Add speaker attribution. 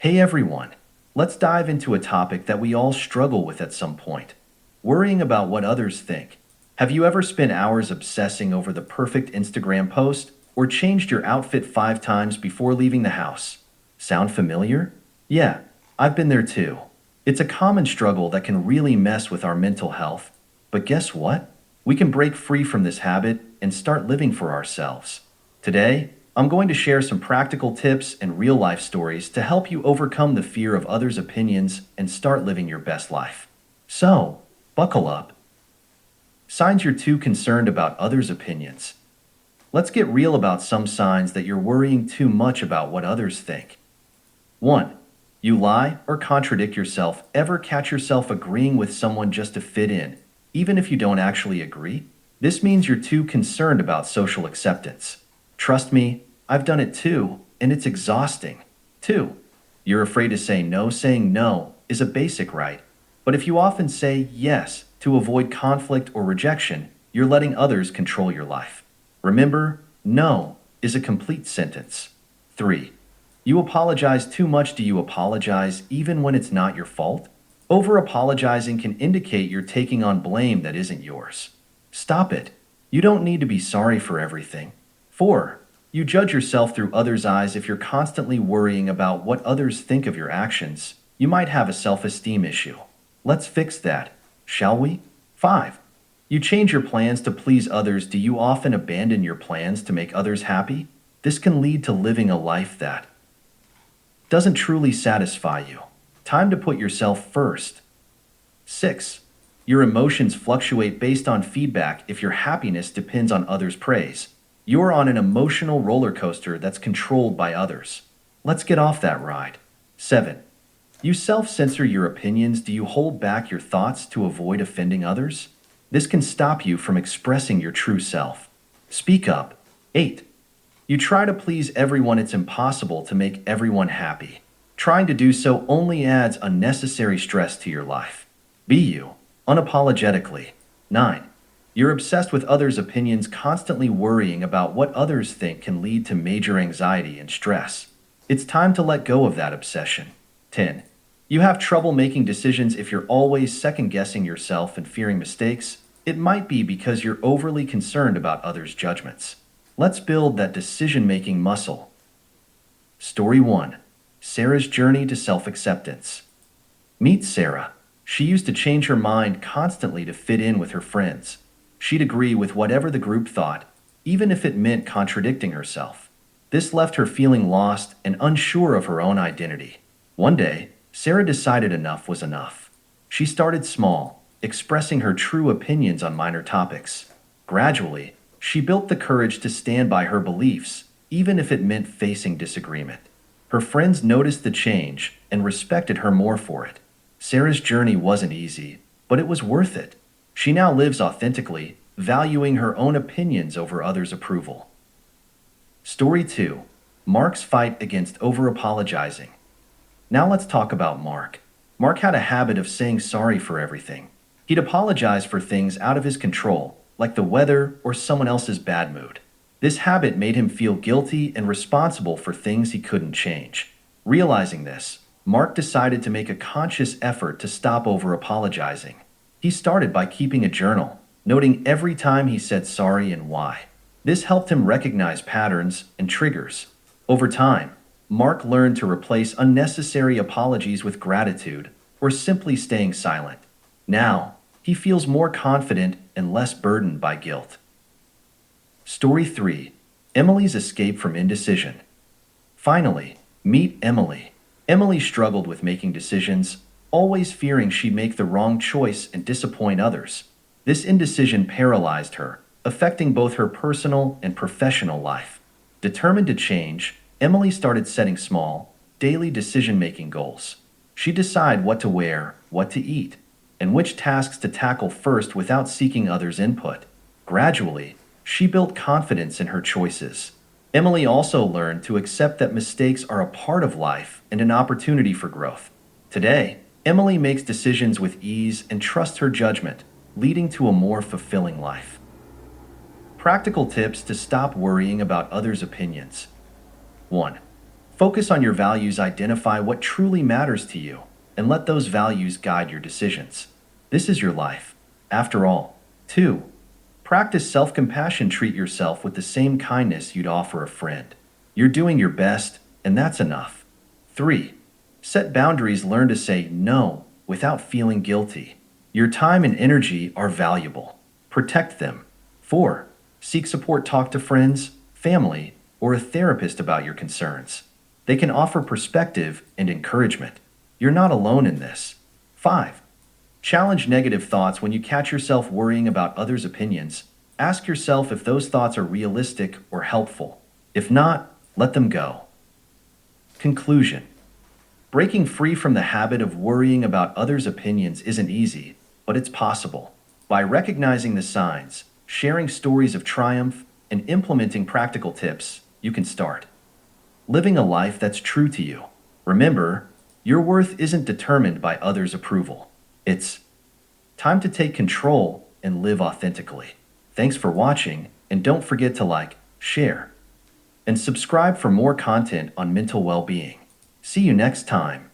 Speaker 1: Hey everyone, let's dive into a topic that we all struggle with at some point: worrying about what others think. Have you ever spent hours obsessing over the perfect Instagram post or changed your outfit 5 times before leaving the house? Sound familiar? Yeah, I've been there too. It's a common struggle that can really mess with our mental health. But guess what? We can break free from this habit and start living for ourselves. Today, I'm going to share some practical tips and real life stories to help you overcome the fear of others' opinions and start living your best life. So, buckle up. Signs you're too concerned about others' opinions. Let's get real about some signs that you're worrying too much about what others think. 1. You lie or contradict yourself. Ever catch yourself agreeing with someone just to fit in, even if you don't actually agree? This means you're too concerned about social acceptance. Trust me, I've done it too, and it's exhausting. 2. You're afraid to say no. Saying no is a basic right, but if you often say yes to avoid conflict or rejection, you're letting others control your life. Remember, no is a complete sentence. 3. You apologize too much. Do you apologize even when it's not your fault? Over apologizing can indicate you're taking on blame that isn't yours. Stop it. You don't need to be sorry for everything. 4. You judge yourself through others' eyes. If you're constantly worrying about what others think of your actions, you might have a self-esteem issue. Let's fix that, shall we? 5. You change your plans to please others. Do you often abandon your plans to make others happy? This can lead to living a life that doesn't truly satisfy you. Time to put yourself first. 6. Your emotions fluctuate based on feedback. If your happiness depends on others' praise, you're on an emotional roller coaster that's controlled by others. Let's get off that ride. 7. You self-censor your opinions. Do you hold back your thoughts to avoid offending others? This can stop you from expressing your true self. Speak up. 8. You try to please everyone. It's impossible to make everyone happy. Trying to do so only adds unnecessary stress to your life. Be you, unapologetically. 9. You're obsessed with others' opinions. Constantly worrying about what others think can lead to major anxiety and stress. It's time to let go of that obsession. 10. You have trouble making decisions. If you're always second-guessing yourself and fearing mistakes, it might be because you're overly concerned about others' judgments. Let's build that decision-making muscle. Story 1. Sarah's journey to self-acceptance. Meet Sarah. She used to change her mind constantly to fit in with her friends. She'd agree with whatever the group thought, even if it meant contradicting herself. This left her feeling lost and unsure of her own identity. One day, Sarah decided enough was enough. She started small, expressing her true opinions on minor topics. Gradually, she built the courage to stand by her beliefs, even if it meant facing disagreement. Her friends noticed the change and respected her more for it. Sarah's journey wasn't easy, but it was worth it. She now lives authentically, valuing her own opinions over others' approval. Story 2. Mark's fight against over-apologizing. Now let's talk about Mark. Mark had a habit of saying sorry for everything. He'd apologize for things out of his control, like the weather or someone else's bad mood. This habit made him feel guilty and responsible for things he couldn't change. Realizing this, Mark decided to make a conscious effort to stop over-apologizing. He started by keeping a journal, noting every time he said sorry and why. This helped him recognize patterns and triggers. Over time, Mark learned to replace unnecessary apologies with gratitude or simply staying silent. Now, he feels more confident and less burdened by guilt. Story 3. Emily's escape from indecision. Finally, meet Emily. Emily struggled with making decisions, always fearing she'd make the wrong choice and disappoint others. This indecision paralyzed her, affecting both her personal and professional life. Determined to change, Emily started setting small, daily decision-making goals. She'd decide what to wear, what to eat, and which tasks to tackle first without seeking others' input. Gradually, she built confidence in her choices. Emily also learned to accept that mistakes are a part of life and an opportunity for growth. Today, Emily makes decisions with ease and trusts her judgment, leading to a more fulfilling life. Practical tips to stop worrying about others' opinions. 1. Focus on your values, identify what truly matters to you, and let those values guide your decisions. This is your life, after all. 2. Practice self compassion. Treat yourself with the same kindness you'd offer a friend. You're doing your best, and that's enough. 3. Set boundaries. Learn to say no without feeling guilty. Your time and energy are valuable. Protect them. 4. Seek support. Talk to friends, family, or a therapist about your concerns. They can offer perspective and encouragement. You're not alone in this. 5. Challenge negative thoughts. When you catch yourself worrying about others' opinions, ask yourself if those thoughts are realistic or helpful. If not, let them go. Conclusion. Breaking free from the habit of worrying about others' opinions isn't easy, but it's possible. By recognizing the signs, sharing stories of triumph, and implementing practical tips, you can start living a life that's true to you. Remember, your worth isn't determined by others' approval. It's time to take control and live authentically. Thanks for watching, and don't forget to like, share, and subscribe for more content on mental well-being. See you next time.